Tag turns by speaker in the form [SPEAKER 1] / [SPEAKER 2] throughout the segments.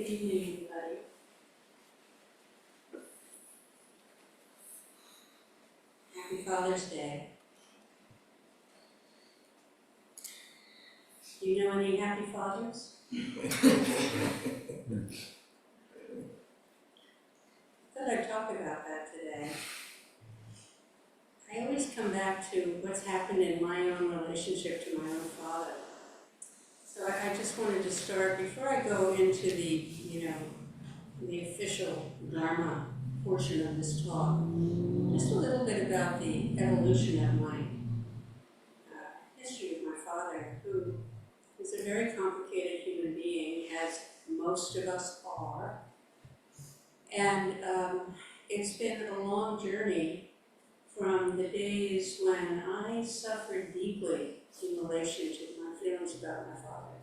[SPEAKER 1] Good evening, everybody. Happy Father's Day. Do you know any happy fathers? Thought I'd talk about that today. I always come back to what's happened in my own relationship to my own father. So I just wanted to start, before I go into the official Dharma portion of this talk, just a little bit about the evolution of my history of my father, who is a very complicated human being, as most of us are. And it's been a long journey from the days when I suffered deeply in relation to my feelings about my father.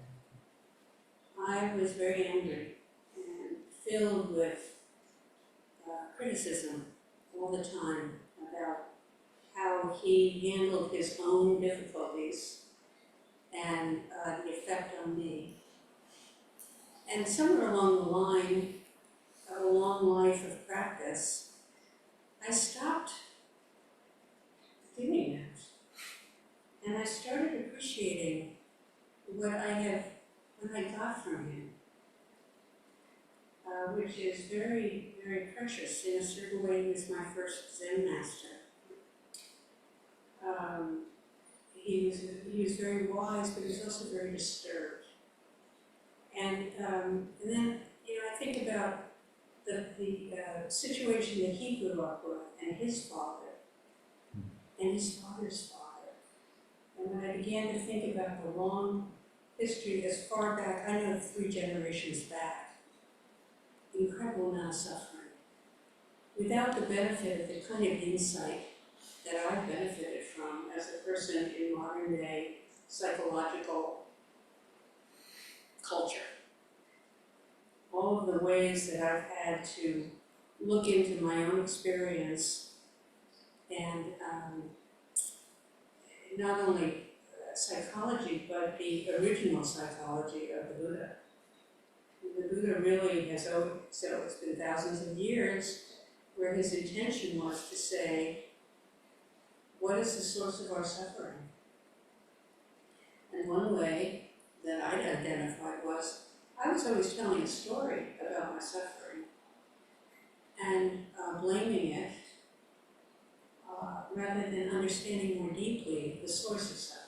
[SPEAKER 1] I was very angry and filled with criticism all the time about how he handled his own difficulties and the effect on me. And somewhere along the line of a long life of practice, I stopped doing that. And I started appreciating what I got from him, which is very, very precious. In a certain way, he was my first Zen master. He was very wise, but he was also very disturbed. And then, I think about the situation that he grew up with, and his father, and his father's father. And when I began to think about the long history as far back, I know 3 generations back, incredible amount of suffering. Without the benefit of the kind of insight that I've benefited from as a person in modern day psychological culture. All of the ways that I've had to look into my own experience and not only psychology, but the original psychology of the Buddha. The Buddha really has, so it's been thousands of years, where his intention was to say, what is the source of our suffering? And one way that I'd identified was, I was always telling a story about my suffering and blaming it, rather than understanding more deeply the source of suffering.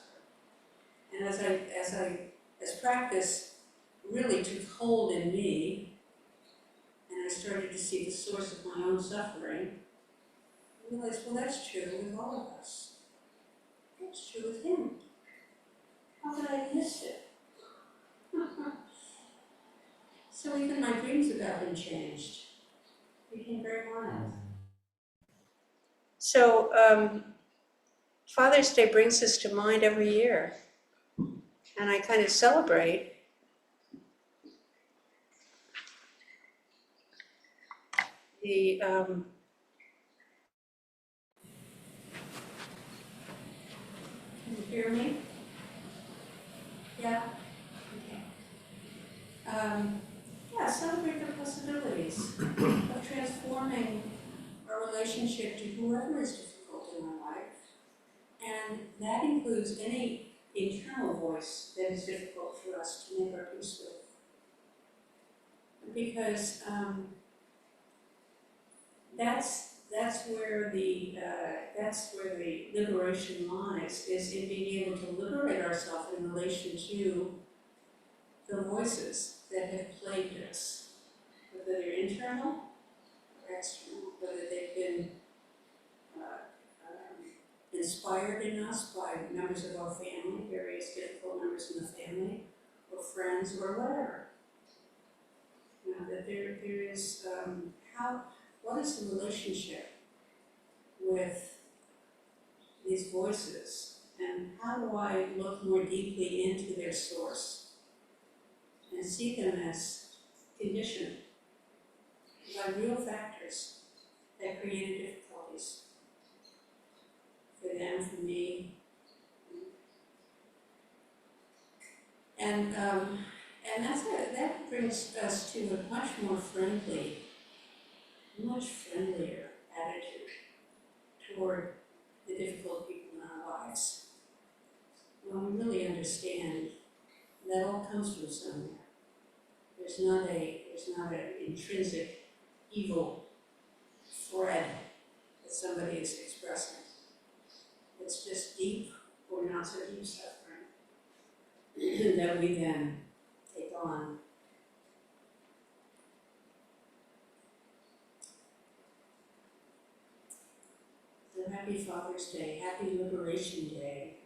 [SPEAKER 1] And as practice really took hold in me, and I started to see the source of my own suffering, I realized, well, that's true with all of us. That's true with him. How could I have missed it? So even my dreams about him changed. Became very mild. So Father's Day brings this to mind every year. And I kind of celebrate the can you hear me? Yeah? Okay. Celebrate the possibilities of transforming our relationship to whoever is difficult in our life. And that includes any internal voice that is difficult for us to make our peace with. Because that's where the liberation lies, is in being able to liberate ourselves in relation to the voices that have plagued us, whether they're internal or external, whether they've been inspired in us by members of our family, various difficult members in the family, or friends, or whatever. That there is what is the relationship with these voices, and how do I look more deeply into their source and see them as conditioned by real factors that created difficulties for them, for me. And And that brings us to a much more friendly, much friendlier attitude toward the difficult people in our lives. When we really understand that all comes from somewhere. There's not an intrinsic evil thread that somebody is expressing. It's just deep or not so deep suffering that we then take on. So happy Father's Day, happy Liberation Day.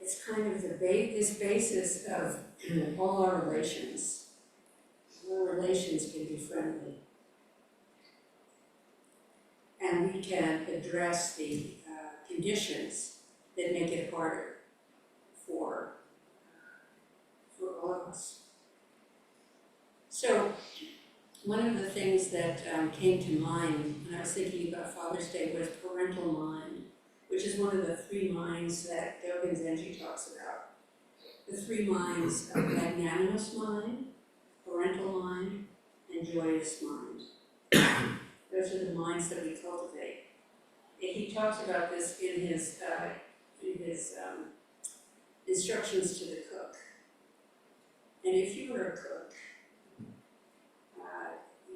[SPEAKER 1] It's kind of this basis of all our relations. All relations can be friendly. And we can address the conditions that make it harder for all of us. So, one of the things that came to mind when I was thinking about Father's Day was parental mind, which is one of the three minds that Dogen Zenji talks about. The three minds of magnanimous mind, parental mind, and joyous mind. Those are the minds that we cultivate. And he talks about this in his instructions to the cook. And if you were a cook,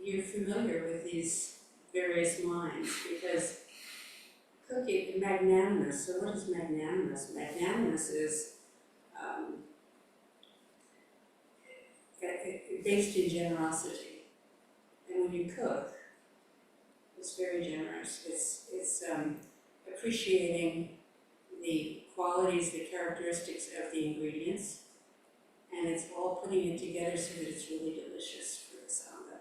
[SPEAKER 1] you're familiar with these various minds because cooking, magnanimous, so what is magnanimous? Magnanimous is based in generosity. And when you cook, it's very generous. It's appreciating the qualities, the characteristics of the ingredients, and it's all putting it together so that it's really delicious for the sangha.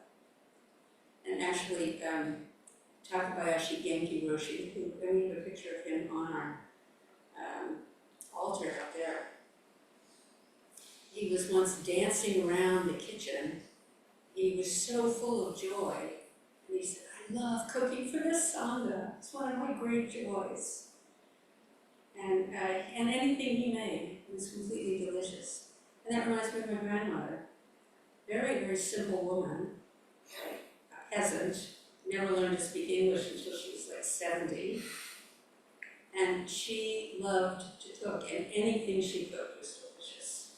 [SPEAKER 1] And actually, Takabayashi Genki Roshi, and we have a picture of him on our altar out there. He was once dancing around the kitchen. He was so full of joy. And he said, I love cooking for the sangha. It's one of my great joys. And anything he made was completely delicious. And that reminds me of my grandmother. Very, very simple woman, a peasant, never learned to speak English until she was like 70. And she loved to cook, and anything she cooked was delicious.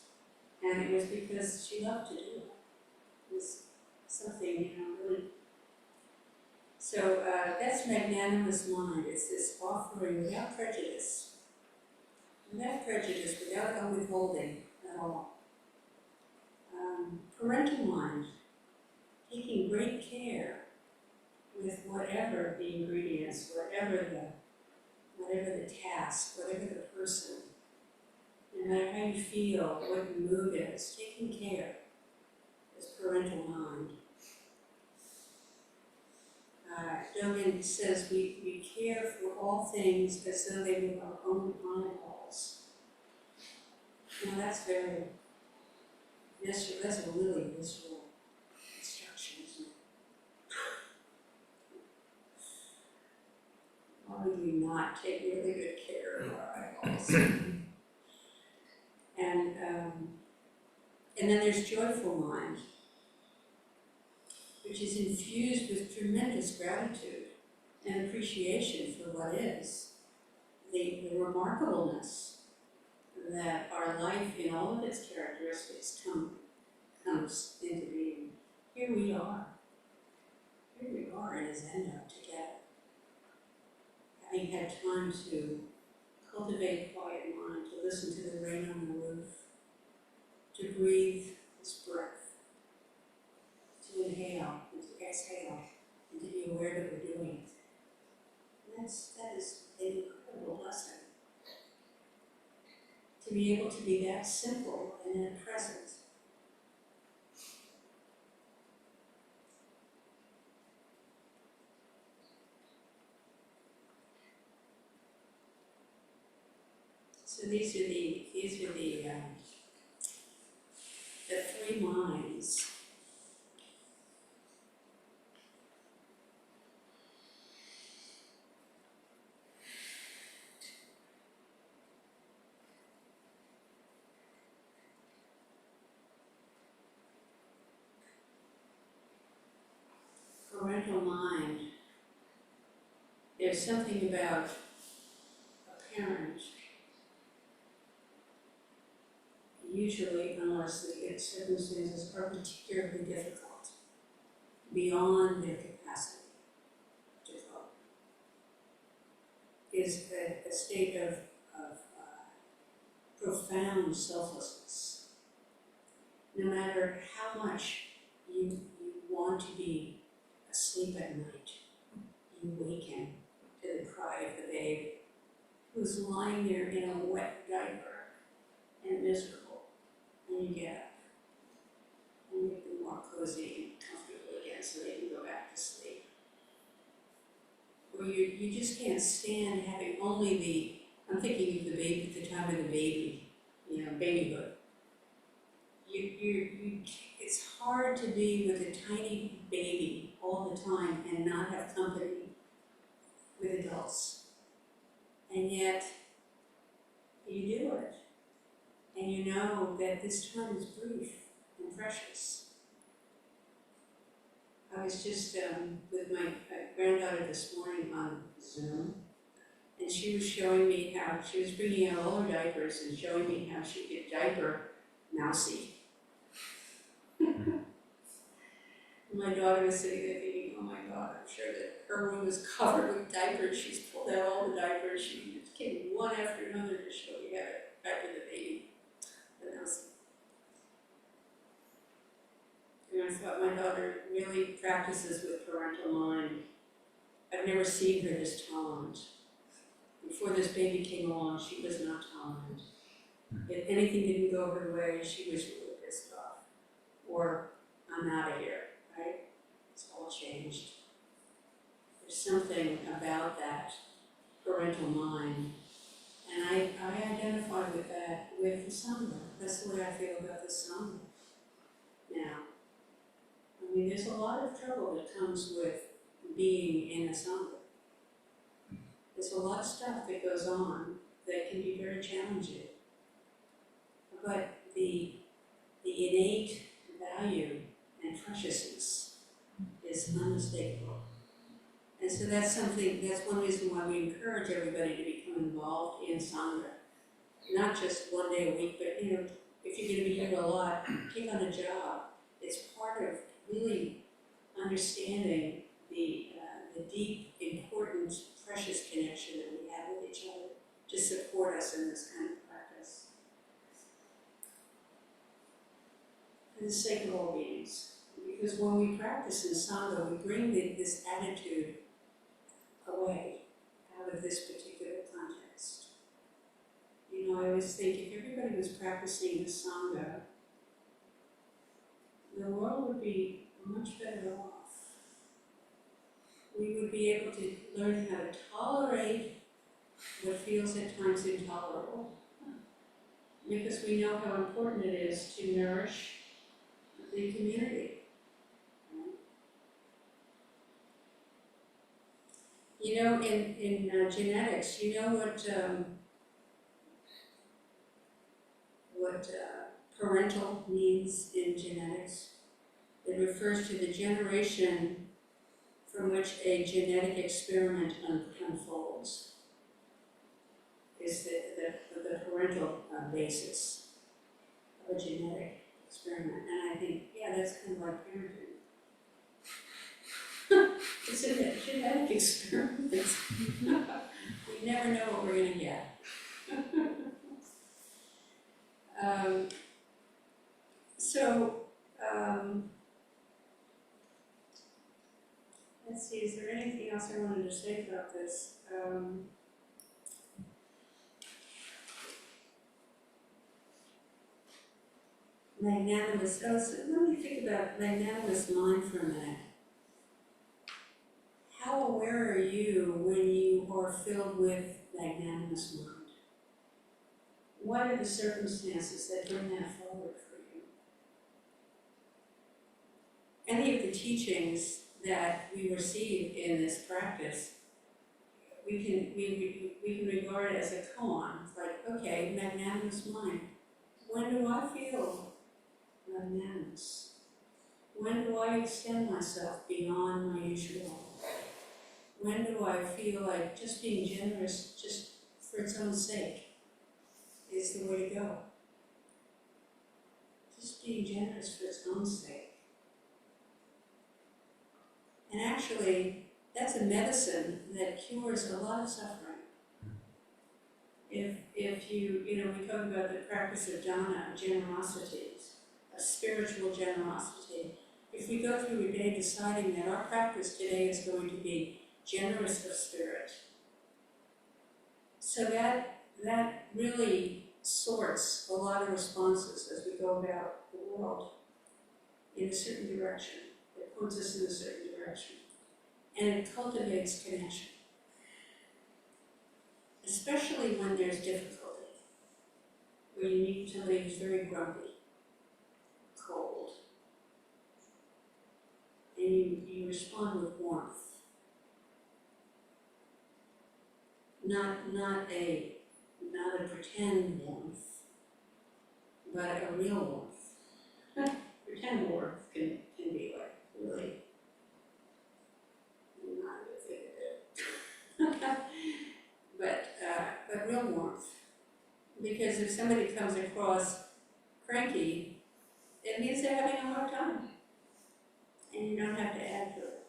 [SPEAKER 1] And it was because she loved to do it. It was something, really. So that's magnanimous mind. It's this offering without prejudice. Without prejudice, without a withholding at all. Parental mind, taking great care with whatever the ingredients, whatever the task, whatever the person, no matter how you feel, what your mood is, taking care is parental mind. Dogen says we care for all things as though they were our own eyeballs. Now that's very visceral, that's a really visceral instruction, isn't it? Why would we not take really good care of our eyeballs? And then there's joyful mind, which is infused with tremendous gratitude and appreciation for what is, the remarkableness that our life in all of its characteristics comes into being. Here we are in a zendo together, having had time to cultivate quiet mind, to listen to the rain on the roof, to breathe this breath, to inhale and to exhale, and to be aware that we're doing it. And that is an incredible blessing. To be able to be that simple and that present. So these are the three minds. there's something about a parent, usually unless the circumstances are particularly difficult, beyond their capacity to cope, is a state of profound selflessness. No matter how much you want to be asleep at night, you waken to the cry of the babe who's lying there in a wet diaper and miserable, and you get up and make them more cozy and comfortable again so they can go back to sleep. Or you just can't stand having only I'm thinking of the baby at the time of the baby, babyhood. It's hard to be with a tiny baby all the time and not have company with adults. And yet, you do it. And you know that this time is brief and precious. I was just with my granddaughter this morning on Zoom, and she was showing me how she was bringing out all her diapers and showing me how she could diaper Mousy. My daughter was sitting there thinking, oh my God, I'm sure that her room is covered with diapers. She's pulled out all the diapers. She came one after another to show me how to diaper the baby, the Mousy. And I thought my daughter really practices with parental mind. I've never seen her this tolerant. Before this baby came along, she was not tolerant. If anything didn't go her way, she was really pissed off. Or, I'm out of here, right? It's all changed. There's something about that parental mind. And I identify with that with the Sangha. That's the way I feel about the Sangha now. I mean, there's a lot of trouble that comes with being in a Sangha. There's a lot of stuff that goes on that can be very challenging. But the innate value and preciousness is unmistakable. And so that's one reason why we encourage everybody to become involved in Sangha. Not just one day a week, but if you're going to be here a lot, take on a job. It's part of really understanding the deep, important, precious connection that we have with each other to support us in this kind of practice. For the sake of all beings. Because when we practice in Sangha, we bring this attitude away out of this particular context. I always think if everybody was practicing the Sangha, the world would be much better off. We would be able to learn how to tolerate what feels at times intolerable, because we know how important it is to nourish the community. In genetics, what parental means in genetics? It refers to the generation from which a genetic experiment unfolds. Is the parental basis of a genetic experiment. And I think, that's kind of like parenting. It's a genetic experiment. We never know what we're going to get. Let's see, is there anything else I wanted to say about this? Magnanimous, so let me think about magnanimous mind for a minute. How aware are you when you are filled with magnanimous mind? What are the circumstances that bring that forward for you? Any of the teachings that we receive in this practice, we can regard it as a koan. It's like, okay, magnanimous mind. When do I feel magnanimous? When do I extend myself beyond my usual? when do I feel like just being generous just for its own sake is the way to go? Just being generous for its own sake. And actually, that's a medicine that cures a lot of suffering. If you we talk about the practice of dana, generosity, a spiritual generosity. If we go through a day deciding that our practice today is going to be generous of spirit, so that really sorts a lot of responses as we go about the world in a certain direction. It points us in a certain direction. And it cultivates connection. Especially when there's difficulty, where you meet somebody who's very grumpy, cold, and you respond with warmth. Not a pretend warmth, but a real warmth. Pretend warmth can be like really not a good thing to do. But real warmth. Because if somebody comes across cranky, it means they're having a hard time. And you don't have to add to it.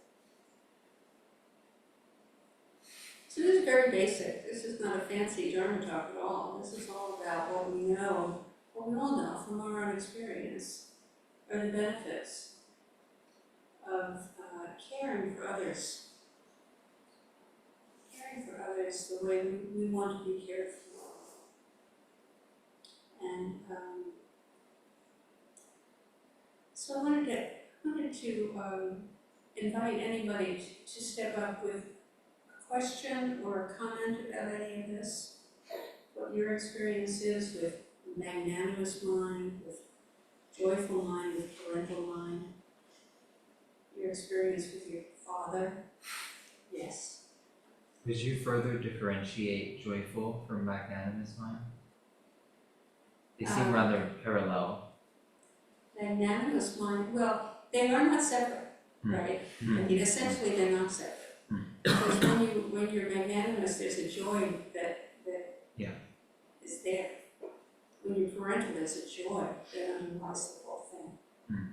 [SPEAKER 1] So this is very basic. This is not a fancy Dharma talk at all. This is all about what we know, what we all know from our own experience, are the benefits of caring for others. Caring for others the way we want to be cared for. And so I wanted to invite anybody to step up with a question or a comment about any of this. What your experience is with magnanimous mind, with joyful mind, with parental mind. Your experience with your father. Yes.
[SPEAKER 2] Would you further differentiate joyful from magnanimous mind? They seem rather parallel.
[SPEAKER 1] Magnanimous mind, well, they are not separate, right? I mean, essentially they're not separate. Because when you're magnanimous, there's a joy that is there. When you're parental, there's a joy that underlies the whole thing.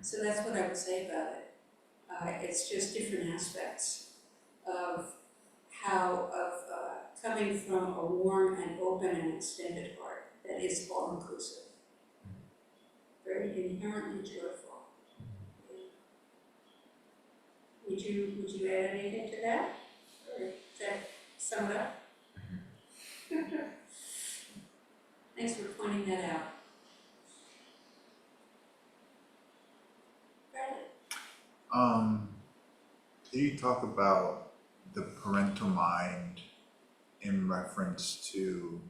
[SPEAKER 1] So that's what I would say about it. It's just different aspects of coming from a warm and open and extended heart that is all-inclusive. Very inherently joyful. Would you add anything to that? Or does that sum it up? Thanks for pointing that out. Bradley?
[SPEAKER 3] Can you talk about the parental mind in reference to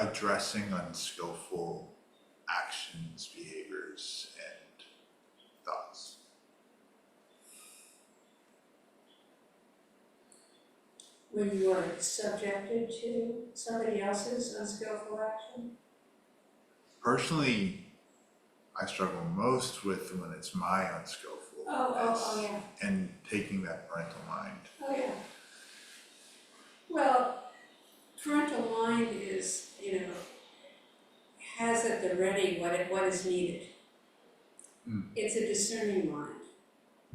[SPEAKER 3] addressing unskillful actions, behaviors, and thoughts?
[SPEAKER 1] When you are subjected to somebody else's unskillful action?
[SPEAKER 3] Personally, I struggle most with when it's my unskillfulness
[SPEAKER 1] Yeah.
[SPEAKER 3] and taking that parental mind.
[SPEAKER 1] Oh, yeah. Well, parental mind is, has at the ready what is needed. It's a discerning mind.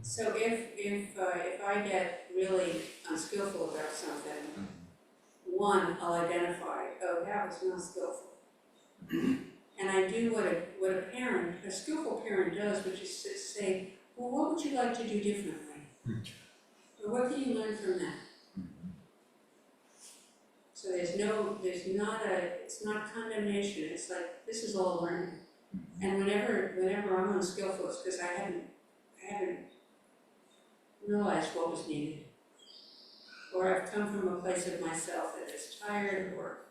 [SPEAKER 1] So if I get really unskillful about something, one, I'll identify, oh, that was not skillful. And I do what a skillful parent does, which is to say, well, what would you like to do differently? Or what can you learn from that? So it's not condemnation, it's like, this is all learning. And whenever I'm unskillful, it's because I haven't realized what was needed. Or I've come from a place of myself that is tired or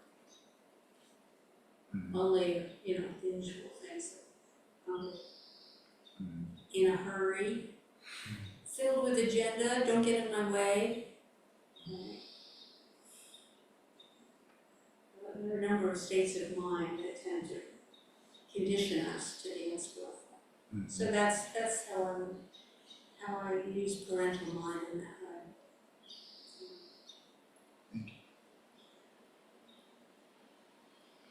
[SPEAKER 1] only, the usual things that in a hurry, filled with agenda, don't get in my way. There are a number of states of mind that tend to condition us to be unskillful. So that's how I use parental mind in that way.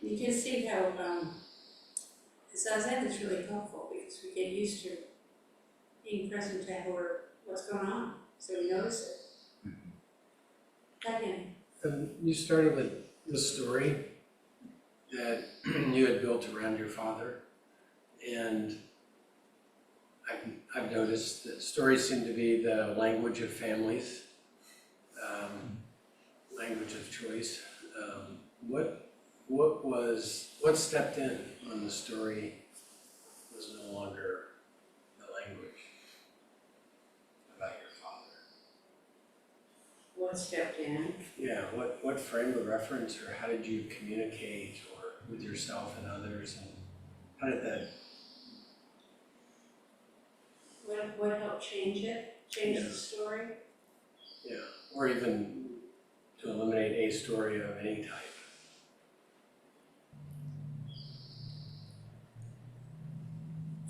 [SPEAKER 1] You can see how Zazen is really helpful because we get used to being present to what's going on, so we notice it. Again.
[SPEAKER 4] You started with the story that you had built around your father, and I've noticed that stories seem to be the language of families, language of choice. What stepped in when the story was no longer the language about your father?
[SPEAKER 1] What stepped in?
[SPEAKER 4] Yeah, what frame of reference, or how did you communicate, or with yourself and others, and how did that?
[SPEAKER 1] What helped change it? Change the story?
[SPEAKER 4] Yeah, or even to eliminate a story of any type.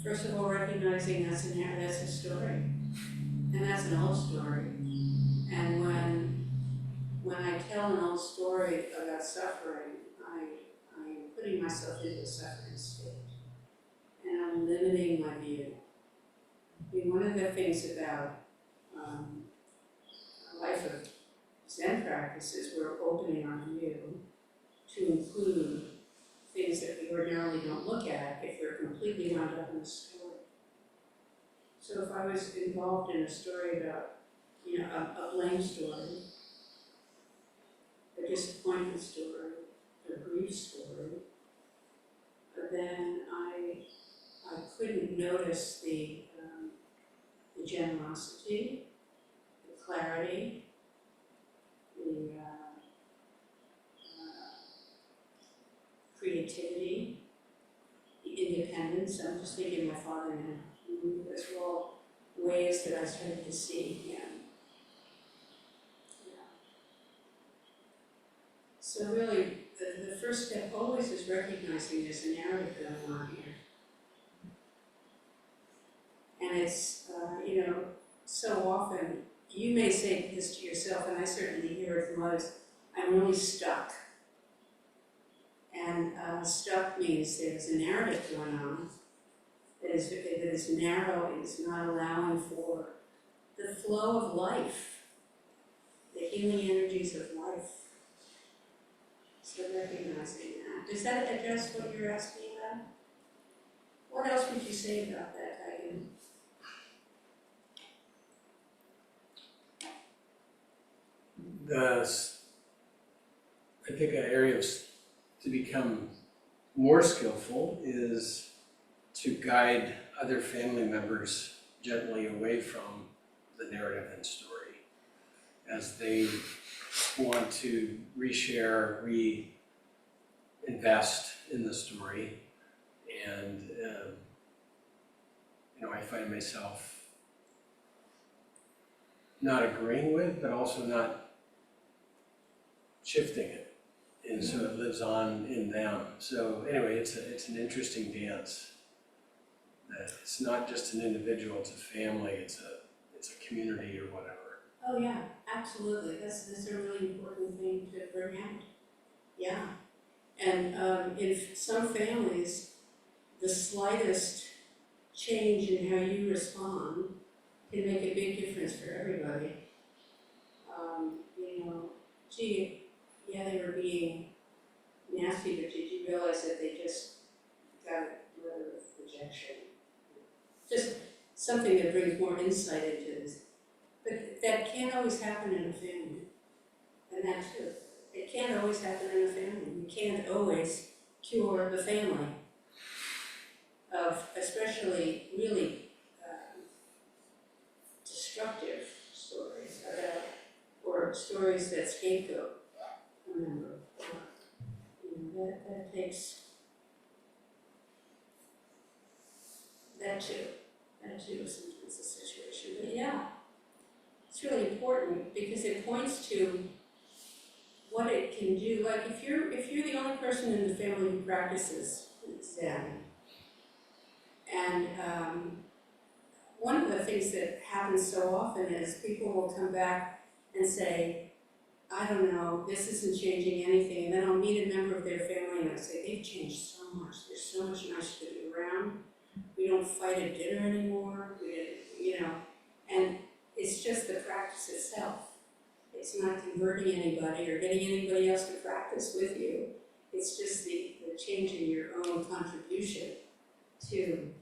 [SPEAKER 1] First of all, recognizing that's a story, and that's an old story. And when I tell an old story about suffering, I'm putting myself into a suffering state, and I'm limiting my view. I mean, one of the things about a life of Zen practice is we're opening our view to include things that we ordinarily don't look at if we're completely wound up in the story. So if I was involved in a story about, a blame story, a disappointment story, a grief story, then I couldn't notice the generosity, the clarity, the creativity, the independence. I'm just thinking of my father now. Those were all ways that I started to see him. Yeah. So really, the first step always is recognizing there's a narrative going on here. And it's, so often, you may say this to yourself, and I certainly hear it from others, I'm really stuck. And stuck means there's a narrative going on that is narrow and is not allowing for the flow of life, the healing energies of life. So recognizing that. Does that address what you're asking about? What else would you say about that, Megan?
[SPEAKER 4] I think an area to become more skillful is to guide other family members gently away from the narrative and story as they want to reshare, reinvest in the story. And I find myself not agreeing with, but also not shifting it, and so it lives on in them. So anyway, it's an interesting dance. That it's not just an individual; it's a family. It's a community or whatever.
[SPEAKER 1] Oh yeah, absolutely. That's a really important thing to bring out. Yeah, and in some families, the slightest change in how you respond can make a big difference for everybody. Gee, yeah, they were being nasty, but did you realize that they just got rid of rejection? Just something that brings more insight into this. But that can't always happen in a family. And that too. It can't always happen in a family. You can't always cure the family of especially really destructive stories about, or stories that scapegoat a member. That takes, that too is sometimes a situation. But yeah, it's really important because it points to what it can do. Like if you're the only person in the family who practices Zen, and one of the things that happens so often is people will come back and say, I don't know, this isn't changing anything, and then I'll meet a member of their family and I say, they've changed so much, they're so much nicer to be around. We don't fight at dinner anymore, and it's just the practice itself. It's not converting anybody or getting anybody else to practice with you. It's just the change in your own contribution to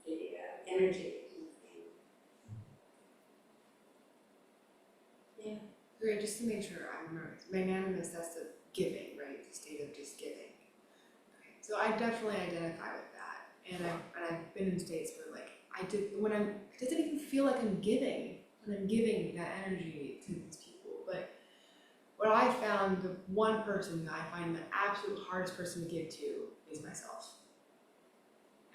[SPEAKER 1] the energy. Yeah.
[SPEAKER 5] Great, just to make sure I remember, magnanimous, that's the giving, right? The state of just giving. Okay. So I definitely identify with that, and I've been in states where it doesn't even feel like I'm giving when I'm giving that energy to these people. But what I found, the one person that I find the absolute hardest person to give to is myself.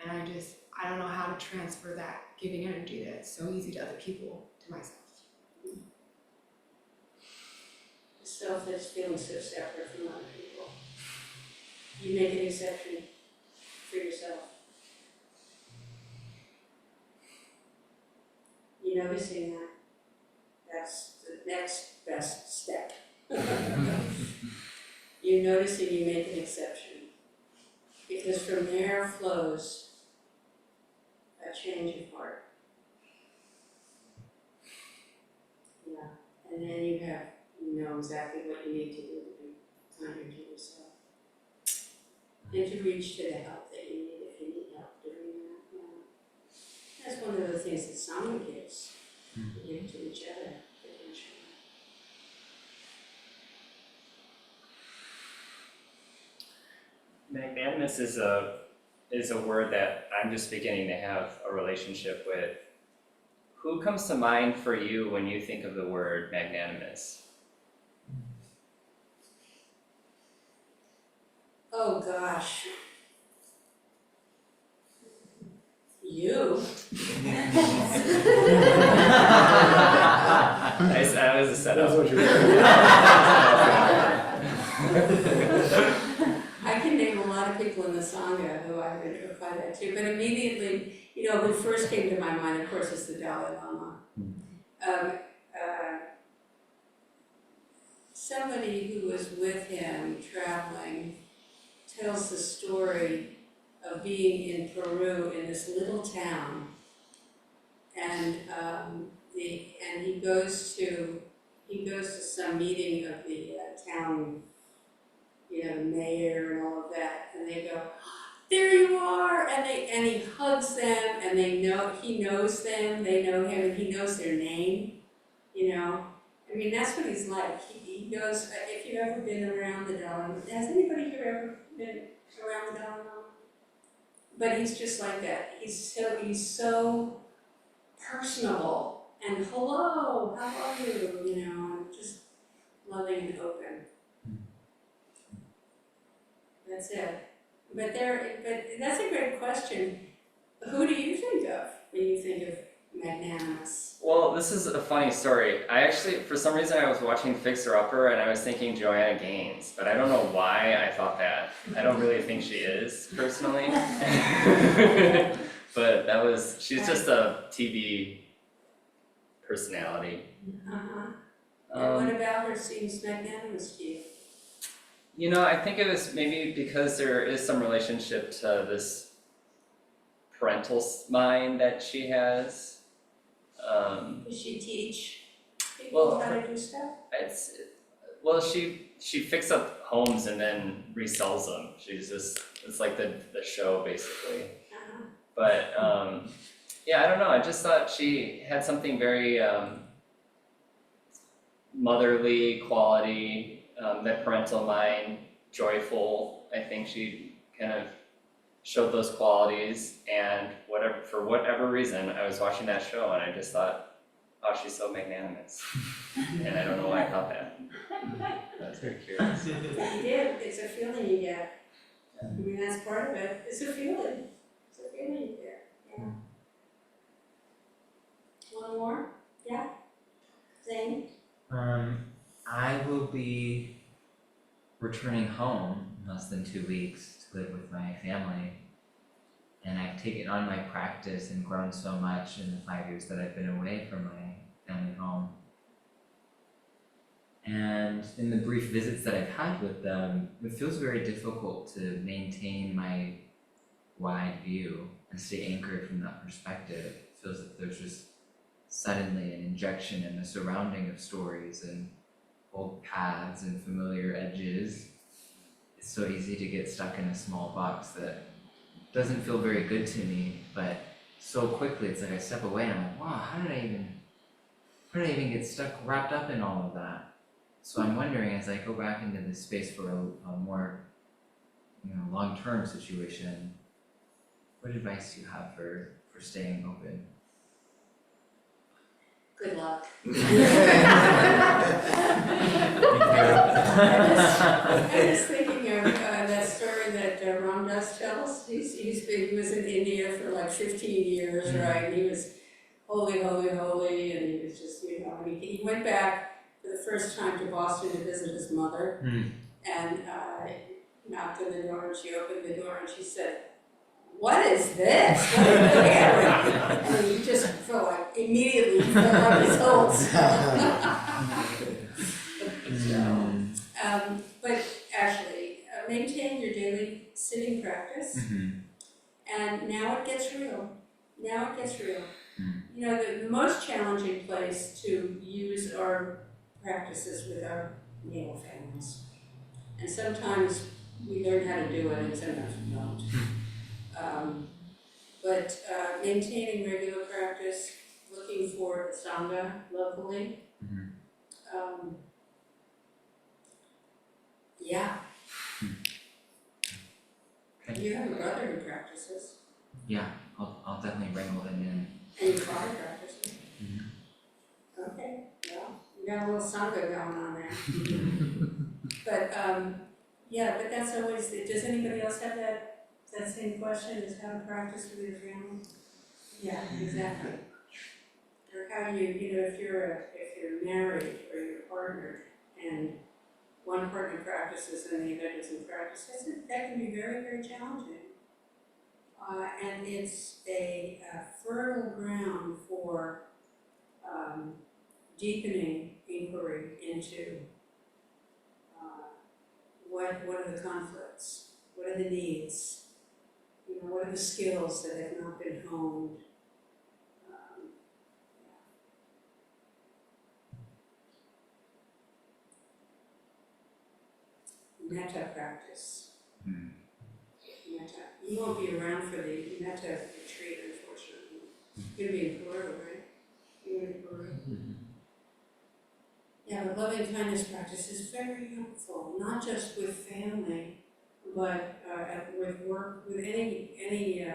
[SPEAKER 5] And I don't know how to transfer that giving energy that's so easy to other people to myself.
[SPEAKER 1] The self that's feeling so separate from other people. You make an exception for yourself. You noticing that? That's the next best step. You're noticing you make an exception. Because from there flows a change of heart. Yeah, and then you know exactly what you need to do to be kinder to yourself. And to reach to the help that you need if you need help doing that. Yeah. That's one of the things that someone gives. We give to each other, potentially.
[SPEAKER 6] Magnanimous is a word that I'm just beginning to have a relationship with. Who comes to mind for you when you think of the word magnanimous?
[SPEAKER 1] Oh gosh. You.
[SPEAKER 6] That was a setup.
[SPEAKER 4] That's what you're
[SPEAKER 1] I can name a lot of people in the Sangha who I would apply that to, but immediately, who first came to my mind, of course, is the Dalai Lama. Somebody who was with him traveling tells the story of being in Peru in this little town, and he goes to some meeting of the town, the mayor and all of that, and they go, there you are, and he hugs them, and he knows them, they know him, and he knows their name, I mean, that's what he's like. He goes, if you've ever been around the Dalai Lama, has anybody here ever been around the Dalai Lama? But he's just like that. He's so personable, and hello, how are you, and just loving and open. That's it. But that's a great question. Who do you think of when you think of magnanimous?
[SPEAKER 6] Well, this is a funny story. I actually, for some reason, I was watching Fixer Upper and I was thinking Joanna Gaines, but I don't know why I thought that. I don't really think she is, personally. But she's just a TV personality.
[SPEAKER 1] And what about her seems magnanimous to you?
[SPEAKER 6] I think it was maybe because there is some relationship to this parental mind that she has.
[SPEAKER 1] Does she teach people how to do stuff?
[SPEAKER 6] She fixes up homes and then resells them. It's like the show basically. But I don't know. I just thought she had something very motherly quality. That parental mind, joyful. I think she kind of showed those qualities, and for whatever reason, I was watching that show and I just thought, oh, she's so magnanimous. And I don't know why I thought that.
[SPEAKER 2] That's very curious.
[SPEAKER 1] You did. It's a feeling you get. I mean, that's part of it. It's a feeling. It's a feeling you get. Yeah. One more? Yeah? Zane?
[SPEAKER 2] I will be returning home in less than 2 weeks to live with my family, and I've taken on my practice and grown so much in the 5 years that I've been away from my family home. And in the brief visits that I've had with them, it feels very difficult to maintain my wide view and stay anchored from that perspective. It feels like there's just suddenly an injection and a surrounding of stories and old paths and familiar edges. It's so easy to get stuck in a small box that doesn't feel very good to me, but so quickly it's like I step away and I'm like, wow, how did I even get stuck, wrapped up in all of that? So I'm wondering, as I go back into this space for a more, long-term situation, what advice do you have for staying open?
[SPEAKER 1] Good luck.
[SPEAKER 2] Thank
[SPEAKER 1] I was thinking of that story that Ram Dass tells. He was in India for like 15 years, right? And he was holy, holy, holy, and he was just, he went back for the first time to Boston to visit his mother, and knocked on the door, and she opened the door, and she said, "What is this? What is there?" And he just felt like, immediately felt like his old self. But actually, maintain your daily sitting practice, and now it gets real. Now it gets real. The most challenging place to use our practices with our male families. And sometimes we learn how to do it and sometimes we don't. But maintaining regular practice, looking for Sangha locally. Yeah.
[SPEAKER 2] Okay.
[SPEAKER 1] You have a brother who practices,
[SPEAKER 2] Yeah, I'll definitely wrangle him in.
[SPEAKER 1] and your father practices. Okay, well, you got a little Sangha going on there. But but that's always, does anybody else have that same question, is how to practice with your family? Yeah, exactly. Or how if you're married or you're partnered and one partner practices and the other doesn't practice, that can be very, very challenging. And it's a fertile ground for deepening inquiry into what are the conflicts, what are the needs, what are the skills that have not been honed. Metta practice. Metta. You won't be around for the metta retreat, unfortunately. You're going to be in Peru, right? You're in Peru. Yeah, but loving kindness practice is very helpful, not just with family, but with work, with any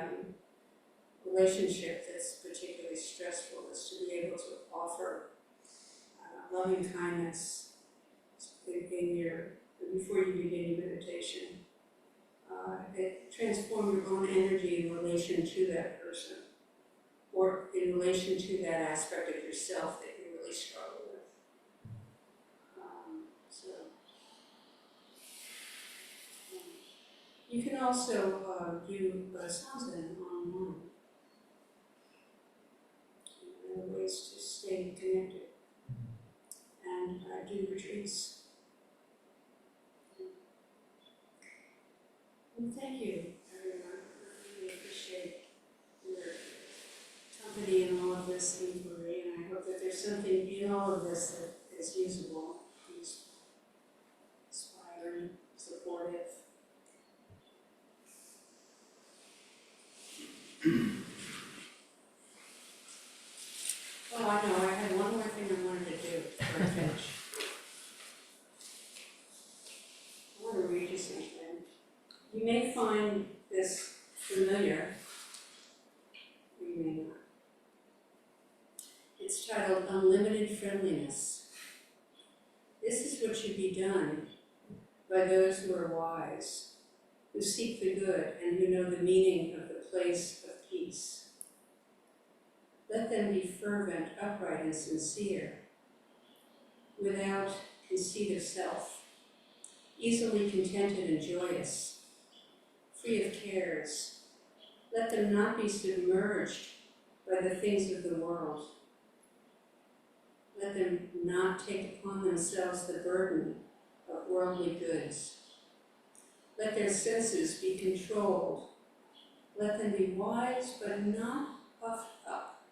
[SPEAKER 1] relationship that's particularly stressful, is to be able to offer loving kindness before you begin your meditation. It transforms your own energy in relation to that person, or in relation to that aspect of yourself that you really struggle with. You can also do Sanzen online. There are ways to stay connected and do retreats. Well, thank you, everyone. I really appreciate your company in all of this inquiry, and I hope that there's something in all of this that is usable, inspiring, supportive. Oh, I know, I had one more thing I wanted to do before I finish. I want to read you something. You may find this familiar, or you may not. It's titled Unlimited Friendliness. This is what should be done by those who are wise, who seek the good and who know the meaning of the place of peace. Let them be fervent, upright, and sincere, without conceit of self, easily contented and joyous, free of cares. Let them not be submerged by the things of the world. Let them not take upon themselves the burden of worldly goods. Let their senses be controlled. Let them be wise but not puffed up.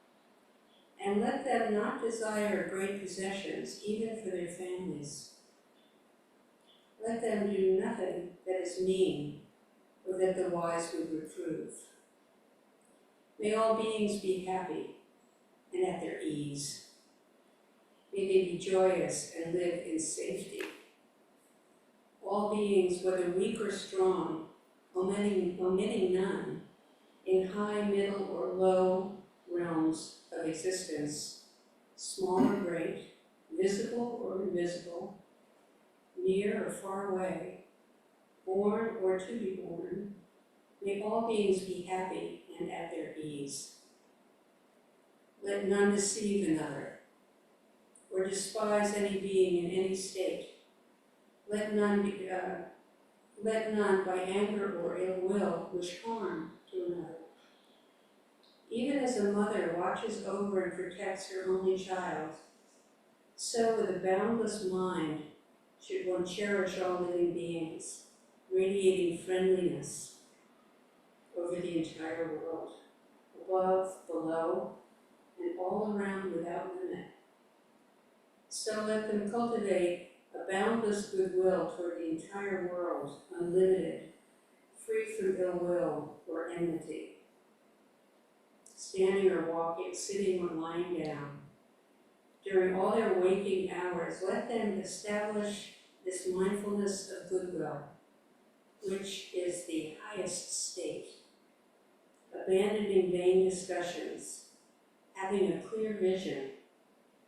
[SPEAKER 1] And let them not desire great possessions, even for their families. Let them do nothing that is mean, or that the wise would reprove. May all beings be happy and at their ease. May they be joyous and live in safety. All beings, whether weak or strong, omitting none, in high, middle, or low realms of existence, small or great, visible or invisible, near or far away, born or to be born, may all beings be happy and at their ease. Let none deceive another, or despise any being in any state. Let none by anger or ill will wish harm to another. Even as a mother watches over and protects her only child, so with a boundless mind should one cherish all living beings, radiating friendliness over the entire world, above, below, and all around without limit. So let them cultivate a boundless goodwill toward the entire world, unlimited, free from ill will or enmity. Standing or walking, sitting or lying down, during all their waking hours, let them establish this mindfulness of goodwill, which is the highest state. Abandoning vain discussions, having a clear vision,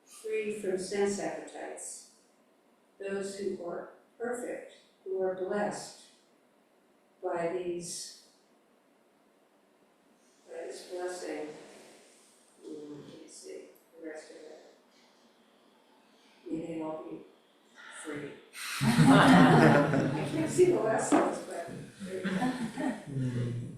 [SPEAKER 1] free from sense appetites. Those who are perfect, who are blessed by this blessing. Let's see the rest of it. May they all be free. I can't see the last sentence, but there you go.